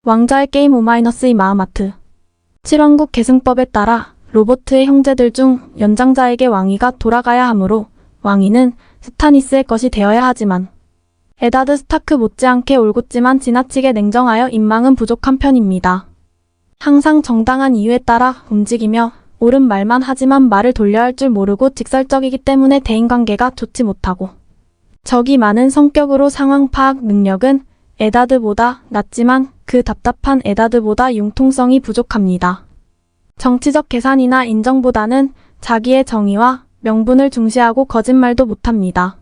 왕자의 게임 오마이너스의 마하마트. 7왕국 계승법에 따라 로버트의 형제들 중 연장자에게 왕위가 돌아가야 하므로 왕위는 스타니스의 것이 되어야 하지만 에다드 스타크 못지않게 올곧지만 지나치게 냉정하여 인망은 부족한 편입니다. 항상 정당한 이유에 따라 움직이며 옳은 말만 하지만 말을 돌려야 할 줄 모르고 직설적이기 때문에 대인관계가 좋지 못하고 적이 많은 성격으로 상황 파악 능력은 에다드보다 낮지만 그 답답한 에다드보다 융통성이 부족합니다. 정치적 계산이나 인정보다는 자기의 정의와 명분을 중시하고 거짓말도 못합니다.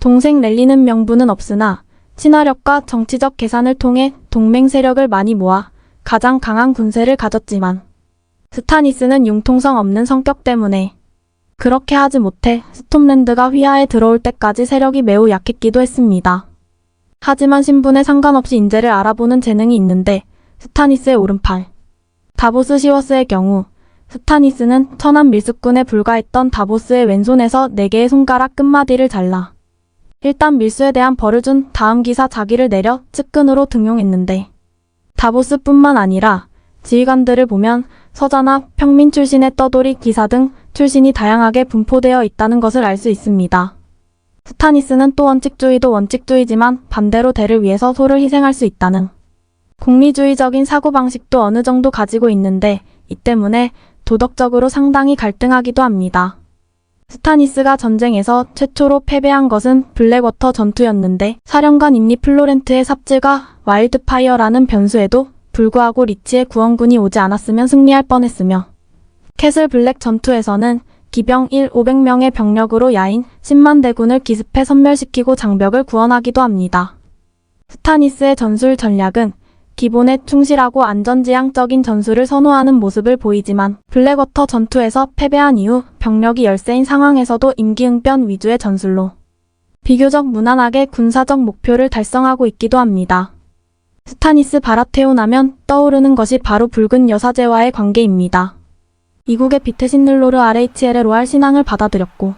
동생 랠리는 명분은 없으나 친화력과 정치적 계산을 통해 동맹 세력을 많이 모아 가장 강한 군세를 가졌지만 스타니스는 융통성 없는 성격 때문에 그렇게 하지 못해 스톰랜드가 휘하에 들어올 때까지 세력이 매우 약했기도 했습니다. 하지만 신분에 상관없이 인재를 알아보는 재능이 있는데 스타니스의 오른팔 다보스 시워스의 경우 스타니스는 천한 밀수꾼에 불과했던 다보스의 왼손에서 4개의 손가락 끝마디를 잘라 일단 밀수에 대한 벌을 준 다음 기사 자기를 내려 측근으로 등용했는데 다보스뿐만 아니라 지휘관들을 보면 서자나 평민 출신의 떠돌이 기사 등 출신이 다양하게 분포되어 있다는 것을 알 수 있습니다. 스타니스는 또 원칙주의도 원칙주의지만 반대로 대를 위해서 소를 희생할 수 있다는 공리주의적인 사고방식도 어느 정도 가지고 있는데 이 때문에 도덕적으로 상당히 갈등하기도 합니다. 스타니스가 전쟁에서 최초로 패배한 것은 블랙워터 전투였는데 사령관 임리 플로렌트의 삽질과 와일드파이어라는 변수에도 불구하고 리치의 구원군이 오지 않았으면 승리할 뻔했으며 캐슬 블랙 전투에서는 기병 500명의 병력으로 야인 10만 대군을 기습해 섬멸시키고 장벽을 구원하기도 합니다. 스타니스의 전술 전략은 기본에 충실하고 안전지향적인 전술을 선호하는 모습을 보이지만 블랙워터 전투에서 패배한 이후 병력이 열세인 상황에서도 임기응변 위주의 전술로 비교적 무난하게 군사적 목표를 달성하고 있기도 합니다. 스타니스 바라테온 하면 떠오르는 것이 바로 붉은 여사제와의 관계입니다. 이국의 비테신늘로르 RHL의 로알 신앙을 받아들였고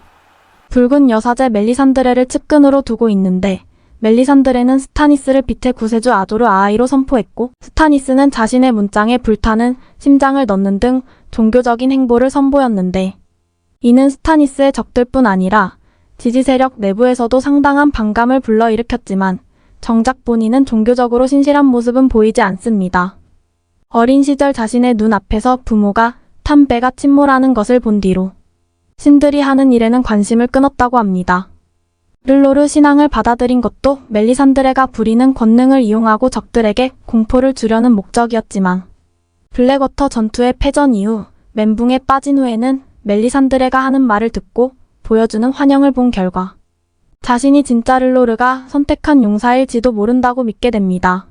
붉은 여사제 멜리산드레를 측근으로 두고 있는데 멜리산드레는 스타니스를 빛의 구세주 아도르 아하이로 선포했고 스타니스는 자신의 문장에 불타는 심장을 넣는 등 종교적인 행보를 선보였는데 이는 스타니스의 적들뿐 아니라 지지 세력 내부에서도 상당한 반감을 불러일으켰지만 정작 본인은 종교적으로 신실한 모습은 보이지 않습니다. 어린 시절 자신의 눈앞에서 부모가 탐배가 침몰하는 것을 본 뒤로 신들이 하는 일에는 관심을 끊었다고 합니다. 르로르 신앙을 받아들인 것도 멜리산드레가 부리는 권능을 이용하고 적들에게 공포를 주려는 목적이었지만 블랙워터 전투의 패전 이후 멘붕에 빠진 후에는 멜리산드레가 하는 말을 듣고 보여주는 환영을 본 결과 자신이 진짜 르로르가 선택한 용사일지도 모른다고 믿게 됩니다.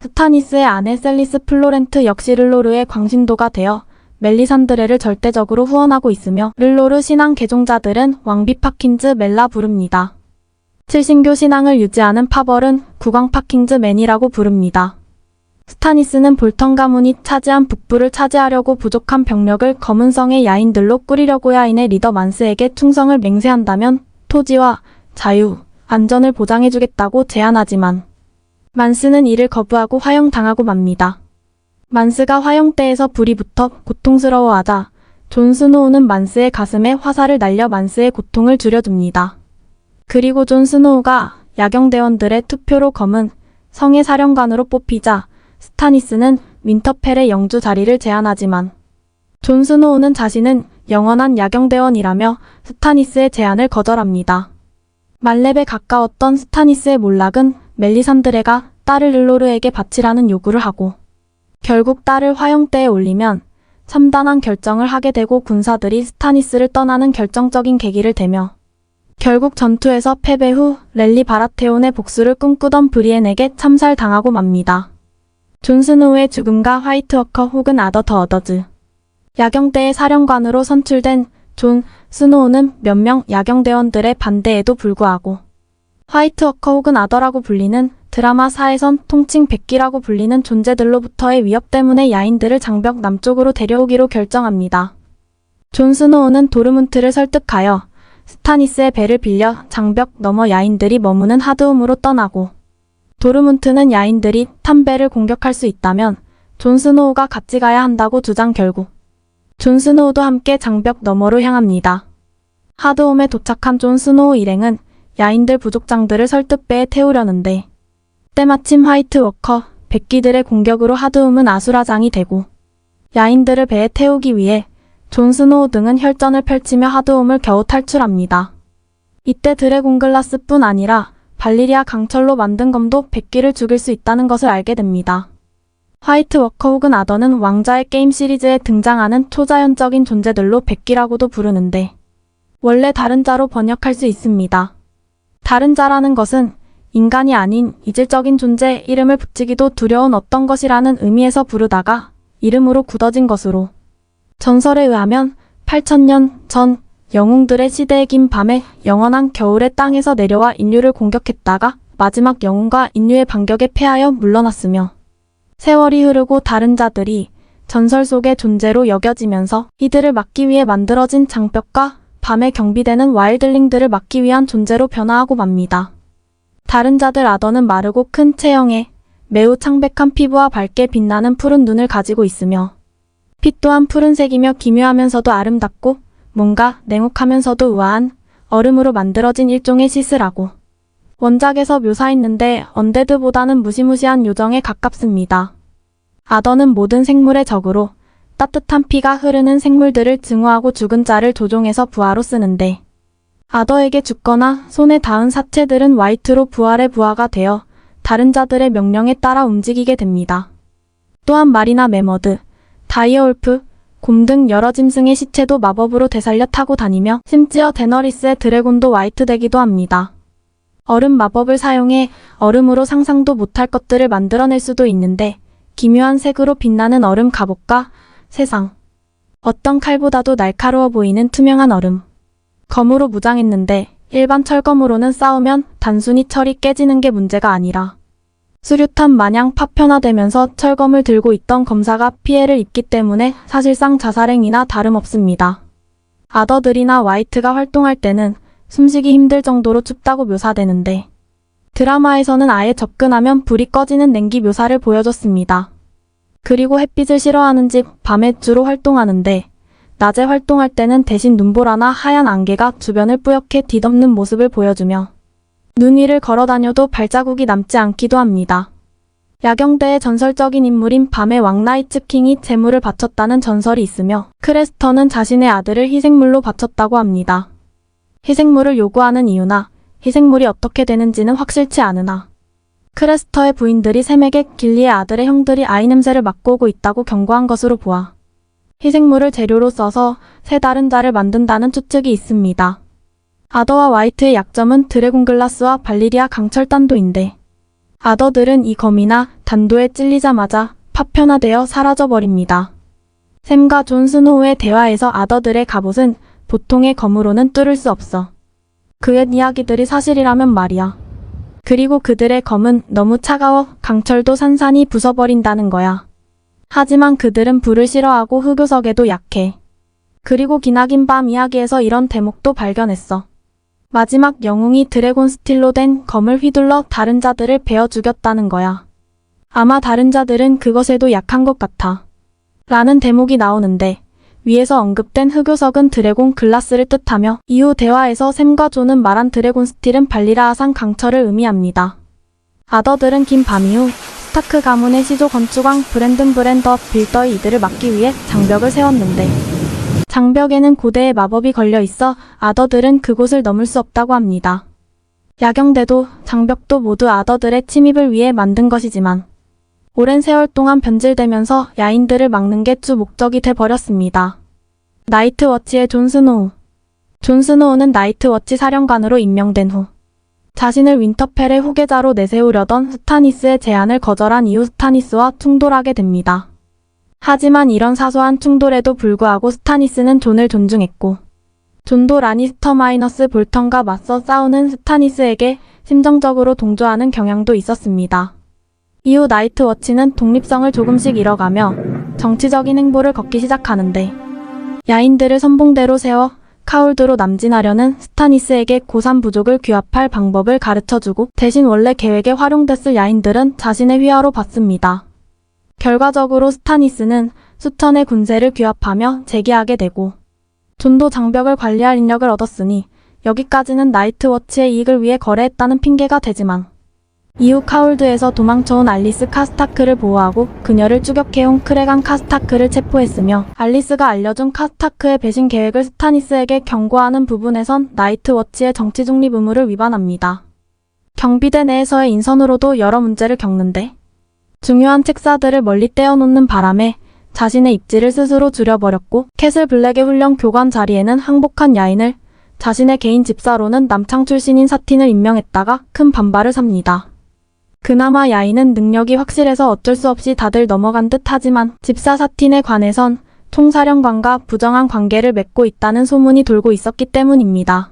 스타니스의 아내 셀리스 플로렌트 역시 르로르의 광신도가 되어 멜리산드레를 절대적으로 후원하고 있으며 르로르 신앙 개종자들은 왕비 파킨즈 멜라 부릅니다. 칠신교 신앙을 유지하는 파벌은 국왕 파킨즈 맨이라고 부릅니다. 스타니스는 볼턴 가문이 차지한 북부를 차지하려고 부족한 병력을 검은성의 야인들로 꾸리려고 야인의 리더 만스에게 충성을 맹세한다면 토지와 자유, 안전을 보장해주겠다고 제안하지만 만스는 이를 거부하고 화형당하고 맙니다. 만스가 화형대에서 불이 붙어 고통스러워하자 존 스노우는 만스의 가슴에 화살을 날려 만스의 고통을 줄여줍니다. 그리고 존 스노우가 야경대원들의 투표로 검은 성의 사령관으로 뽑히자 스타니스는 윈터펠의 영주 자리를 제안하지만 존 스노우는 자신은 영원한 야경대원이라며 스타니스의 제안을 거절합니다. 말렙에 가까웠던 스타니스의 몰락은 멜리산드레가 딸을 르로르에게 바치라는 요구를 하고 결국 딸을 화형대에 올리면 참담한 결정을 하게 되고 군사들이 스타니스를 떠나는 결정적인 계기를 되며 결국 전투에서 패배 후 랠리 바라테온의 복수를 꿈꾸던 브리엔에게 참살당하고 맙니다. 존 스노우의 죽음과 화이트워커 혹은 아더 더 어더즈 야경대의 사령관으로 선출된 존 스노우는 몇 명 야경대원들의 반대에도 불구하고 화이트워커 혹은 아더라고 불리는 드라마사에선 통칭 백기라고 불리는 존재들로부터의 위협 때문에 야인들을 장벽 남쪽으로 데려오기로 결정합니다. 존 스노우는 도르문트를 설득하여 스타니스의 배를 빌려 장벽 너머 야인들이 머무는 하드홈으로 떠나고 도르문트는 야인들이 탐배를 공격할 수 있다면 존 스노우가 같이 가야 한다고 주장. 결국 존 스노우도 함께 장벽 너머로 향합니다. 하드홈에 도착한 존 스노우 일행은 야인들 부족장들을 설득 배에 태우려는데 때마침 화이트 워커 백기들의 공격으로 하드홈은 아수라장이 되고 야인들을 배에 태우기 위해 존 스노우 등은 혈전을 펼치며 하드홈을 겨우 탈출합니다. 이때 드래곤 글라스뿐 아니라 발리리아 강철로 만든 검도 백기를 죽일 수 있다는 것을 알게 됩니다. 화이트 워커 혹은 아더는 왕자의 게임 시리즈에 등장하는 초자연적인 존재들로 백기라고도 부르는데 원래 다른 자로 번역할 수 있습니다. 다른 자라는 것은 인간이 아닌 이질적인 존재의 이름을 붙이기도 두려운 어떤 것이라는 의미에서 부르다가 이름으로 굳어진 것으로 전설에 의하면 8000년 전 영웅들의 시대의 긴 밤에 영원한 겨울의 땅에서 내려와 인류를 공격했다가 마지막 영웅과 인류의 반격에 패하여 물러났으며 세월이 흐르고 다른 자들이 전설 속의 존재로 여겨지면서 이들을 막기 위해 만들어진 장벽과 밤에 경비되는 와일드링들을 막기 위한 존재로 변화하고 맙니다. 다른 자들 아더는 마르고 큰 체형에 매우 창백한 피부와 밝게 빛나는 푸른 눈을 가지고 있으며 빛 또한 푸른색이며 기묘하면서도 아름답고 뭔가 냉혹하면서도 우아한 얼음으로 만들어진 일종의 시스라고 원작에서 묘사했는데 언데드보다는 무시무시한 요정에 가깝습니다. 아더는 모든 생물의 적으로 따뜻한 피가 흐르는 생물들을 증오하고 죽은 자를 조종해서 부하로 쓰는데 아더에게 죽거나 손에 닿은 사체들은 화이트로 부활의 부하가 되어 다른 자들의 명령에 따라 움직이게 됩니다. 또한 말이나 메머드, 다이어울프, 곰 등 여러 짐승의 시체도 마법으로 되살려 타고 다니며 심지어 데너리스의 드래곤도 화이트 되기도 합니다. 얼음 마법을 사용해 얼음으로 상상도 못할 것들을 만들어낼 수도 있는데 기묘한 색으로 빛나는 얼음 갑옷과 세상 어떤 칼보다도 날카로워 보이는 투명한 얼음 검으로 무장했는데 일반 철검으로는 싸우면 단순히 철이 깨지는 게 문제가 아니라 수류탄 마냥 파편화되면서 철검을 들고 있던 검사가 피해를 입기 때문에 사실상 자살행위나 다름없습니다. 아더들이나 화이트가 활동할 때는 숨쉬기 힘들 정도로 춥다고 묘사되는데 드라마에서는 아예 접근하면 불이 꺼지는 냉기 묘사를 보여줬습니다. 그리고 햇빛을 싫어하는지 밤에 주로 활동하는데 낮에 활동할 때는 대신 눈보라나 하얀 안개가 주변을 뿌옇게 뒤덮는 모습을 보여주며 눈 위를 걸어다녀도 발자국이 남지 않기도 합니다. 야경대의 전설적인 인물인 밤의 왕 나이츠 킹이 제물을 바쳤다는 전설이 있으며 크레스터는 자신의 아들을 희생물로 바쳤다고 합니다. 희생물을 요구하는 이유나 희생물이 어떻게 되는지는 확실치 않으나 크레스터의 부인들이 샘에게 길리의 아들의 형들이 아이 냄새를 맡고 오고 있다고 경고한 것으로 보아 희생물을 재료로 써서 새 다른 자를 만든다는 추측이 있습니다. 아더와 화이트의 약점은 드래곤 글라스와 발리리아 강철단도인데 아더들은 이 검이나 단도에 찔리자마자 파편화되어 사라져버립니다. 샘과 존 스노우의 대화에서 아더들의 갑옷은 보통의 검으로는 뚫을 수 없어. 그의 이야기들이 사실이라면 말이야. 그리고 그들의 검은 너무 차가워 강철도 산산이 부숴버린다는 거야. 하지만 그들은 불을 싫어하고 흑요석에도 약해. 그리고 기나긴 밤 이야기에서 이런 대목도 발견했어. 마지막 영웅이 드래곤 스틸로 된 검을 휘둘러 다른 자들을 베어 죽였다는 거야. 아마 다른 자들은 그것에도 약한 것 같아. 라는 대목이 나오는데 위에서 언급된 흑요석은 드래곤 글라스를 뜻하며 이후 대화에서 샘과 존은 말한 드래곤 스틸은 발리라아산 강철을 의미합니다. 아더들은 긴 밤 이후 스타크 가문의 시조 건축왕 브랜든 브랜더 빌더의 이들을 막기 위해 장벽을 세웠는데 장벽에는 고대의 마법이 걸려 있어 아더들은 그곳을 넘을 수 없다고 합니다. 야경대도 장벽도 모두 아더들의 침입을 위해 만든 것이지만 오랜 세월 동안 변질되면서 야인들을 막는 게 주 목적이 돼버렸습니다. 나이트워치의 존 스노우. 존 스노우는 나이트워치 사령관으로 임명된 후 자신을 윈터펠의 후계자로 내세우려던 스타니스의 제안을 거절한 이후 스타니스와 충돌하게 됩니다. 하지만 이런 사소한 충돌에도 불구하고 스타니스는 존을 존중했고 존도 라니스터 마이너스 볼턴과 맞서 싸우는 스타니스에게 심정적으로 동조하는 경향도 있었습니다. 이후 나이트워치는 독립성을 조금씩 잃어가며 정치적인 행보를 걷기 시작하는데 야인들을 선봉대로 세워 카울드로 남진하려는 스타니스에게 고산 부족을 규합할 방법을 가르쳐주고 대신 원래 계획에 활용됐을 야인들은 자신의 휘하로 받습니다. 결과적으로 스타니스는 수천의 군세를 규합하며 재기하게 되고 존도 장벽을 관리할 인력을 얻었으니 여기까지는 나이트워치의 이익을 위해 거래했다는 핑계가 되지만 이후 카울드에서 도망쳐온 알리스 카스타크를 보호하고 그녀를 추격해온 크레간 카스타크를 체포했으며 알리스가 알려준 카스타크의 배신 계획을 스타니스에게 경고하는 부분에선 나이트워치의 정치 중립 의무를 위반합니다. 경비대 내에서의 인선으로도 여러 문제를 겪는데 중요한 책사들을 멀리 떼어놓는 바람에 자신의 입지를 스스로 줄여버렸고 캐슬 블랙의 훈련 교관 자리에는 항복한 야인을 자신의 개인 집사로는 남창 출신인 사틴을 임명했다가 큰 반발을 삽니다. 그나마 야인은 능력이 확실해서 어쩔 수 없이 다들 넘어간 듯 하지만 집사 사틴에 관해선 총사령관과 부정한 관계를 맺고 있다는 소문이 돌고 있었기 때문입니다.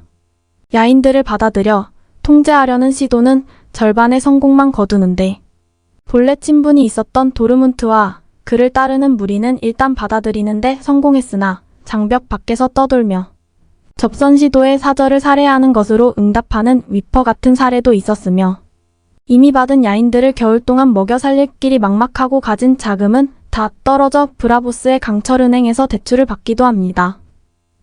야인들을 받아들여 통제하려는 시도는 절반의 성공만 거두는데 본래 친분이 있었던 도르문트와 그를 따르는 무리는 일단 받아들이는데 성공했으나 장벽 밖에서 떠돌며 접선 시도에 사절을 살해하는 것으로 응답하는 위퍼 같은 사례도 있었으며 이미 받은 야인들을 겨울 동안 먹여 살릴 길이 막막하고 가진 자금은 다 떨어져 브라보스의 강철은행에서 대출을 받기도 합니다.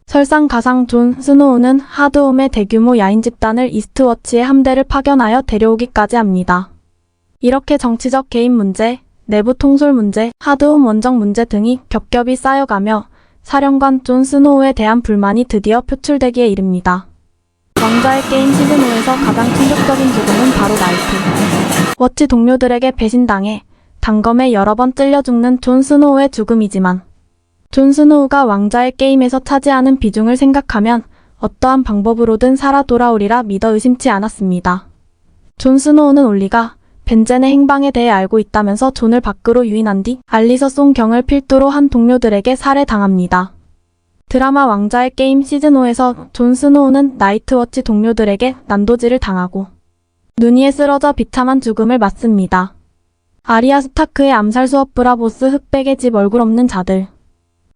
설상가상 존 스노우는 하드홈의 대규모 야인 집단을 이스트워치의 함대를 파견하여 데려오기까지 합니다. 이렇게 정치적 개인 문제, 내부 통솔 문제, 하드홈 원정 문제 등이 겹겹이 쌓여가며 사령관 존 스노우에 대한 불만이 드디어 표출되기에 이릅니다. 왕좌의 게임 시즌5에서 가장 충격적인 죽음은 바로 나이트 워치 동료들에게 배신당해 단검에 여러 번 찔려 죽는 존 스노우의 죽음이지만 존 스노우가 왕좌의 게임에서 차지하는 비중을 생각하면 어떠한 방법으로든 살아 돌아오리라 믿어 의심치 않았습니다. 존 스노우는 올리가 벤젠의 행방에 대해 알고 있다면서 존을 밖으로 유인한 뒤 알리서 송경을 필두로 한 동료들에게 살해당합니다. 드라마 왕좌의 게임 시즌5에서 존 스노우는 나이트워치 동료들에게 난도질을 당하고 눈 위에 쓰러져 비참한 죽음을 맞습니다. 아리아 스타크의 암살 수업 브라보스 흑백의 집 얼굴 없는 자들.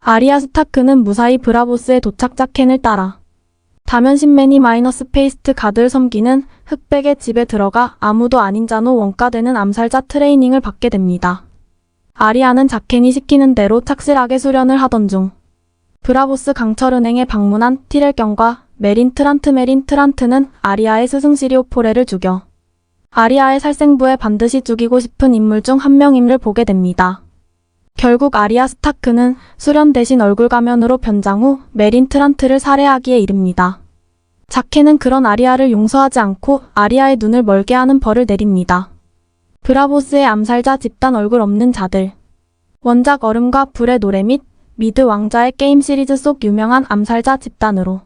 아리아 스타크는 무사히 브라보스의 도착 자켄을 따라 다면신 매니 마이너스 페이스트 가드를 섬기는 흑백의 집에 들어가 아무도 아닌 자노 원가되는 암살자 트레이닝을 받게 됩니다. 아리아는 자켄이 시키는 대로 착실하게 수련을 하던 중 브라보스 강철은행에 방문한 티렐경과 메린 트란트는 아리아의 스승 시리오포레를 죽여 아리아의 살생부에 반드시 죽이고 싶은 인물 중 한 명임을 보게 됩니다. 결국 아리아 스타크는 수련 대신 얼굴 가면으로 변장 후 메린 트란트를 살해하기에 이릅니다. 자켄은 그런 아리아를 용서하지 않고 아리아의 눈을 멀게 하는 벌을 내립니다. 브라보스의 암살자 집단 얼굴 없는 자들. 원작 얼음과 불의 노래 및 미드 왕좌의 게임 시리즈 속 유명한 암살자 집단으로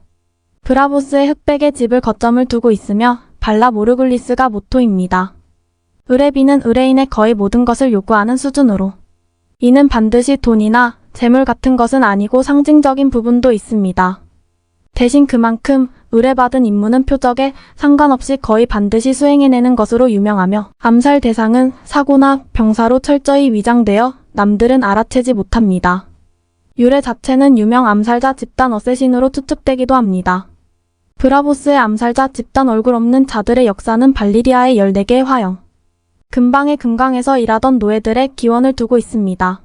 브라보스의 흑백의 집을 거점을 두고 있으며 발라 모르글리스가 모토입니다. 의뢰비는 의뢰인의 거의 모든 것을 요구하는 수준으로 이는 반드시 돈이나 재물 같은 것은 아니고 상징적인 부분도 있습니다. 대신 그만큼 의뢰받은 임무는 표적에 상관없이 거의 반드시 수행해내는 것으로 유명하며 암살 대상은 사고나 병사로 철저히 위장되어 남들은 알아채지 못합니다. 유래 자체는 유명 암살자 집단 어쌔신으로 추측되기도 합니다. 브라보스의 암살자 집단 얼굴 없는 자들의 역사는 발리리아의 14개의 화영, 금방의 금강에서 일하던 노예들의 기원을 두고 있습니다.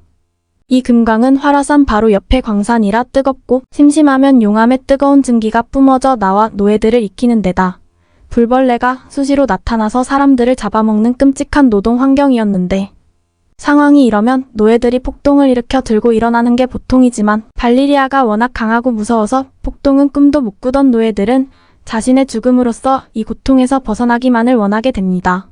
이 금강은 화라산 바로 옆에 광산이라 뜨겁고 심심하면 용암의 뜨거운 증기가 뿜어져 나와 노예들을 익히는 데다 불벌레가 수시로 나타나서 사람들을 잡아먹는 끔찍한 노동 환경이었는데 상황이 이러면 노예들이 폭동을 일으켜 들고 일어나는 게 보통이지만 발리리아가 워낙 강하고 무서워서 폭동은 꿈도 못 꾸던 노예들은 자신의 죽음으로써 이 고통에서 벗어나기만을 원하게 됩니다.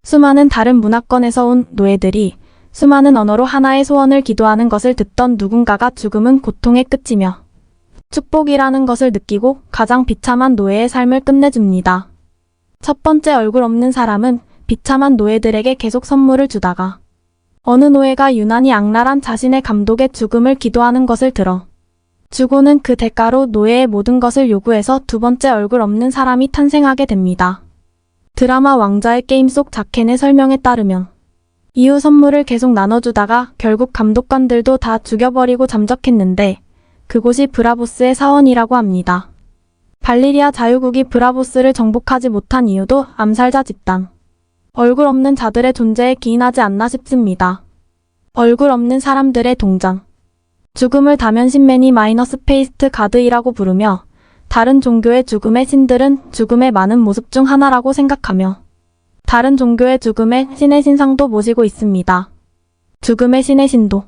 수많은 다른 문화권에서 온 노예들이 수많은 언어로 하나의 소원을 기도하는 것을 듣던 누군가가 죽음은 고통의 끝이며 축복이라는 것을 느끼고 가장 비참한 노예의 삶을 끝내줍니다. 첫 번째 얼굴 없는 사람은 비참한 노예들에게 계속 선물을 주다가 어느 노예가 유난히 악랄한 자신의 감독의 죽음을 기도하는 것을 들어 주고는 그 대가로 노예의 모든 것을 요구해서 두 번째 얼굴 없는 사람이 탄생하게 됩니다. 드라마 왕좌의 게임 속 자켄의 설명에 따르면 이후 선물을 계속 나눠주다가 결국 감독관들도 다 죽여버리고 잠적했는데 그곳이 브라보스의 사원이라고 합니다. 발리리아 자유국이 브라보스를 정복하지 못한 이유도 암살자 집단, 얼굴 없는 자들의 존재에 기인하지 않나 싶습니다. 얼굴 없는 사람들의 동전. 죽음을 다면신맨이 마이너스 페이스트 가드이라고 부르며 다른 종교의 죽음의 신들은 죽음의 많은 모습 중 하나라고 생각하며 다른 종교의 죽음의 신의 신상도 모시고 있습니다. 죽음의 신의 신도.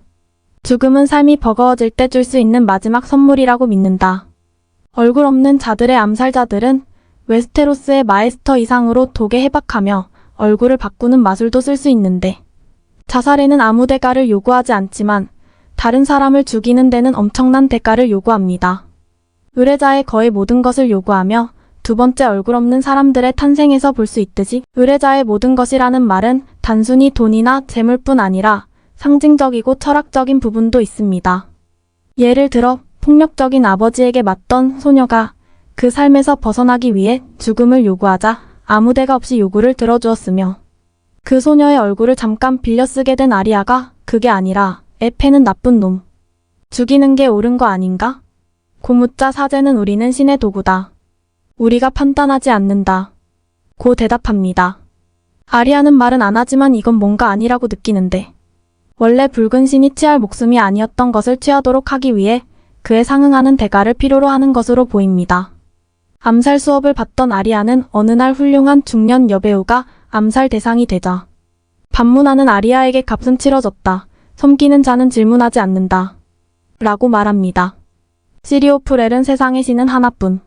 죽음은 삶이 버거워질 때 줄 수 있는 마지막 선물이라고 믿는다. 얼굴 없는 자들의 암살자들은 웨스테로스의 마에스터 이상으로 독에 해박하며 얼굴을 바꾸는 마술도 쓸 수 있는데 자살에는 아무 대가를 요구하지 않지만 다른 사람을 죽이는 데는 엄청난 대가를 요구합니다. 의뢰자의 거의 모든 것을 요구하며 두 번째 얼굴 없는 사람들의 탄생에서 볼 수 있듯이 의뢰자의 모든 것이라는 말은 단순히 돈이나 재물뿐 아니라 상징적이고 철학적인 부분도 있습니다. 예를 들어 폭력적인 아버지에게 맞던 소녀가 그 삶에서 벗어나기 위해 죽음을 요구하자 아무 대가 없이 요구를 들어주었으며 그 소녀의 얼굴을 잠깐 빌려 쓰게 된 아리아가 그게 아니라 에페는 나쁜 놈. 죽이는 게 옳은 거 아닌가? 고묻자 사제는 우리는 신의 도구다. 우리가 판단하지 않는다. 고 대답합니다. 아리아는 말은 안 하지만 이건 뭔가 아니라고 느끼는데 원래 붉은 신이 취할 목숨이 아니었던 것을 취하도록 하기 위해 그에 상응하는 대가를 필요로 하는 것으로 보입니다. 암살 수업을 받던 아리아는 어느 날 훌륭한 중년 여배우가 암살 대상이 되자 반문하는 아리아에게 값은 치러졌다. 섬기는 자는 질문하지 않는다. 라고 말합니다. 시리오프렐은 세상의 신은 하나뿐.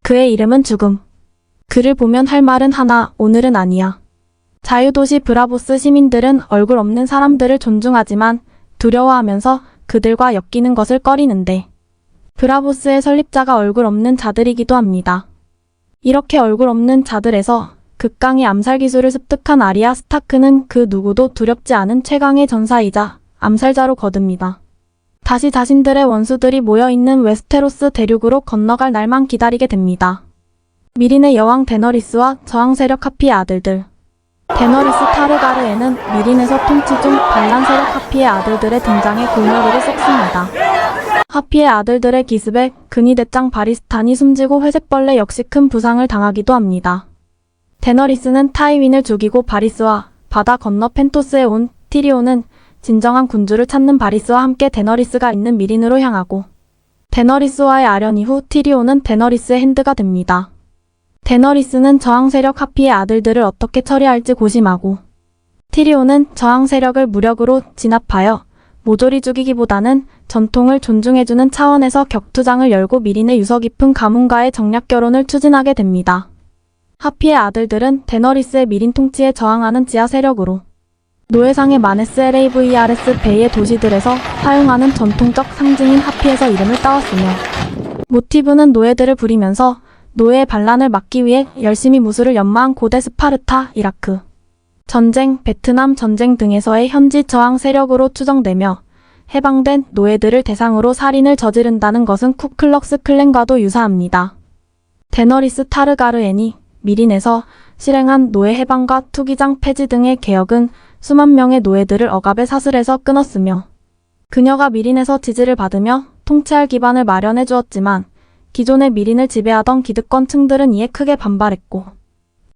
그의 이름은 죽음. 그를 보면 할 말은 하나, 오늘은 아니야. 자유도시 브라보스 시민들은 얼굴 없는 사람들을 존중하지만 두려워하면서 그들과 엮이는 것을 꺼리는데 브라보스의 설립자가 얼굴 없는 자들이기도 합니다. 이렇게 얼굴 없는 자들에서 극강의 암살 기술을 습득한 아리아 스타크는 그 누구도 두렵지 않은 최강의 전사이자 암살자로 거듭니다. 다시 자신들의 원수들이 모여있는 웨스테로스 대륙으로 건너갈 날만 기다리게 됩니다. 미린의 여왕 데너리스와 저항 세력 하피의 아들들. 데너리스 타르가르에는 미린에서 통치 중 반란 세력 하피의 아들들의 등장에 골머리를 썩습니다. 하피의 아들들의 기습에 근위대장 바리스탄이 숨지고 회색벌레 역시 큰 부상을 당하기도 합니다. 데너리스는 타이윈을 죽이고 바리스와 바다 건너 펜토스에 온 티리온은 진정한 군주를 찾는 바리스와 함께 데너리스가 있는 미린으로 향하고 데너리스와의 아련 이후 티리온은 데너리스의 핸드가 됩니다. 데너리스는 저항 세력 하피의 아들들을 어떻게 처리할지 고심하고 티리온은 저항 세력을 무력으로 진압하여 모조리 죽이기보다는 전통을 존중해주는 차원에서 격투장을 열고 미린의 유서 깊은 가문과의 정략 결혼을 추진하게 됩니다. 하피의 아들들은 데너리스의 미린 통치에 저항하는 지하 세력으로 노예상의 마네스 LAVRS 베이의 도시들에서 사용하는 전통적 상징인 하피에서 이름을 따왔으며 모티브는 노예들을 부리면서 노예의 반란을 막기 위해 열심히 무술을 연마한 고대 스파르타, 이라크 전쟁, 베트남 전쟁 등에서의 현지 저항 세력으로 추정되며 해방된 노예들을 대상으로 살인을 저지른다는 것은 쿠클럭스 클랜과도 유사합니다. 데너리스 타르가르엔이 미린에서 실행한 노예 해방과 투기장 폐지 등의 개혁은 수만 명의 노예들을 억압의 사슬에서 끊었으며 그녀가 미린에서 지지를 받으며 통치할 기반을 마련해 주었지만 기존의 미린을 지배하던 기득권층들은 이에 크게 반발했고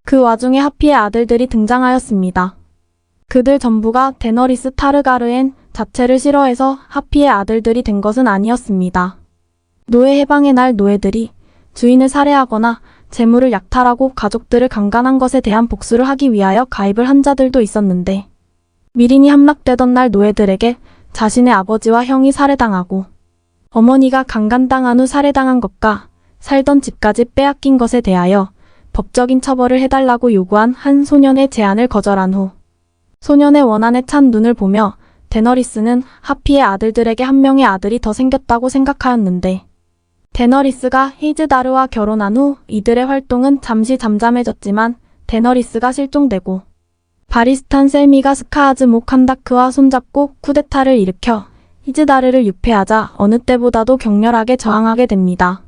그 와중에 하피의 아들들이 등장하였습니다. 그들 전부가 데너리스 타르가르엔 자체를 싫어해서 하피의 아들들이 된 것은 아니었습니다. 노예 해방의 날 노예들이 주인을 살해하거나 재물을 약탈하고 가족들을 강간한 것에 대한 복수를 하기 위하여 가입을 한 자들도 있었는데 미린이 함락되던 날 노예들에게 자신의 아버지와 형이 살해당하고 어머니가 강간당한 후 살해당한 것과 살던 집까지 빼앗긴 것에 대하여 법적인 처벌을 해달라고 요구한 한 소년의 제안을 거절한 후 소년의 원한에 찬 눈을 보며 데너리스는 하피의 아들들에게 한 명의 아들이 더 생겼다고 생각하였는데 데너리스가 히즈다르와 결혼한 후 이들의 활동은 잠시 잠잠해졌지만 데너리스가 실종되고 바리스탄 셀미가 스카하즈 모칸다크와 손잡고 쿠데타를 일으켜 히즈다르를 유폐하자 어느 때보다도 격렬하게 저항하게 됩니다.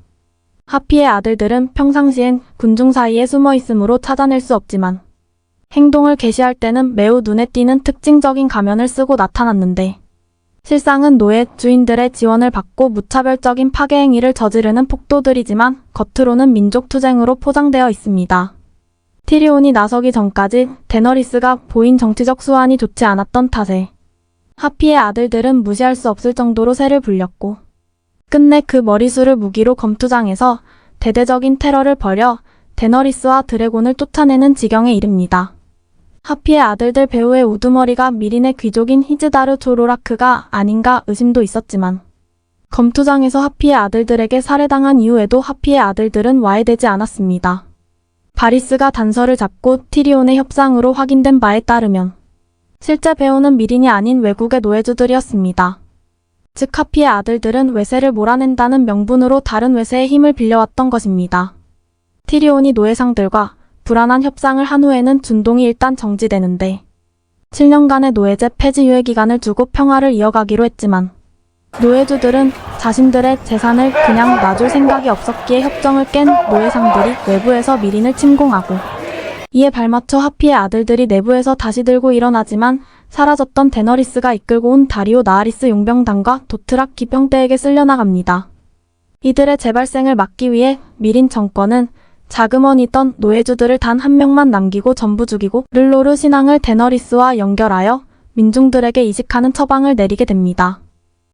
하피의 아들들은 평상시엔 군중 사이에 숨어 있으므로 찾아낼 수 없지만 행동을 개시할 때는 매우 눈에 띄는 특징적인 가면을 쓰고 나타났는데 실상은 노예 주인들의 지원을 받고 무차별적인 파괴 행위를 저지르는 폭도들이지만 겉으로는 민족 투쟁으로 포장되어 있습니다. 티리온이 나서기 전까지 데너리스가 보인 정치적 수완이 좋지 않았던 탓에 하피의 아들들은 무시할 수 없을 정도로 세를 불렸고 끝내 그 머리수를 무기로 검투장에서 대대적인 테러를 벌여 데너리스와 드래곤을 쫓아내는 지경에 이릅니다. 하피의 아들들 배후의 우두머리가 미린의 귀족인 히즈다르 조로라크가 아닌가 의심도 있었지만 검투장에서 하피의 아들들에게 살해당한 이후에도 하피의 아들들은 와해되지 않았습니다. 바리스가 단서를 잡고 티리온의 협상으로 확인된 바에 따르면 실제 배후는 미린이 아닌 외국의 노예주들이었습니다. 즉 하피의 아들들은 외세를 몰아낸다는 명분으로 다른 외세의 힘을 빌려왔던 것입니다. 티리온이 노예상들과 불안한 협상을 한 후에는 준동이 일단 정지되는데 7년간의 노예제 폐지 유예 기간을 두고 평화를 이어가기로 했지만 노예주들은 자신들의 재산을 그냥 놔줄 생각이 없었기에 협정을 깬 노예상들이 외부에서 미린을 침공하고 이에 발맞춰 하피의 아들들이 내부에서 다시 들고 일어나지만 사라졌던 데너리스가 이끌고 온 다리오 나하리스 용병단과 도트라키 병대에게 쓸려나갑니다. 이들의 재발생을 막기 위해 미린 정권은 자금원이던 노예주들을 단 한 명만 남기고 전부 죽이고 르로르 신앙을 데너리스와 연결하여 민중들에게 이식하는 처방을 내리게 됩니다.